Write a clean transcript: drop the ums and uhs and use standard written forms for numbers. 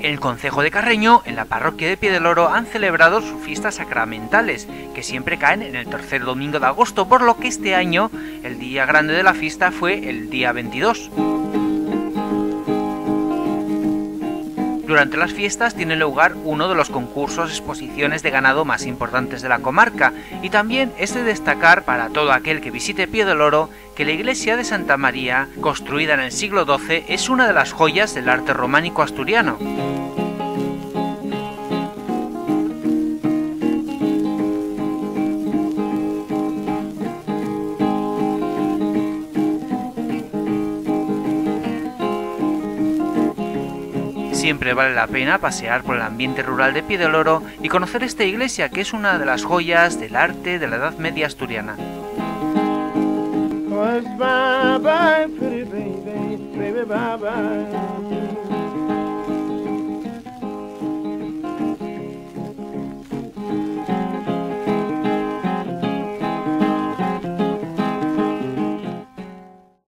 En el concejo de Carreño, en la parroquia de Piedeloro, han celebrado sus fiestas sacramentales, que siempre caen en el tercer domingo de agosto, por lo que este año el día grande de la fiesta fue el día 22. Durante las fiestas tiene lugar uno de los concursos exposiciones de ganado más importantes de la comarca, y también es de destacar para todo aquel que visite Piedeloro que la iglesia de Santa María, construida en el siglo XII, es una de las joyas del arte románico asturiano. Siempre vale la pena pasear por el ambiente rural de Piedeloro y conocer esta iglesia, que es una de las joyas del arte de la Edad Media asturiana. Bye bye, pretty baby, baby, bye bye.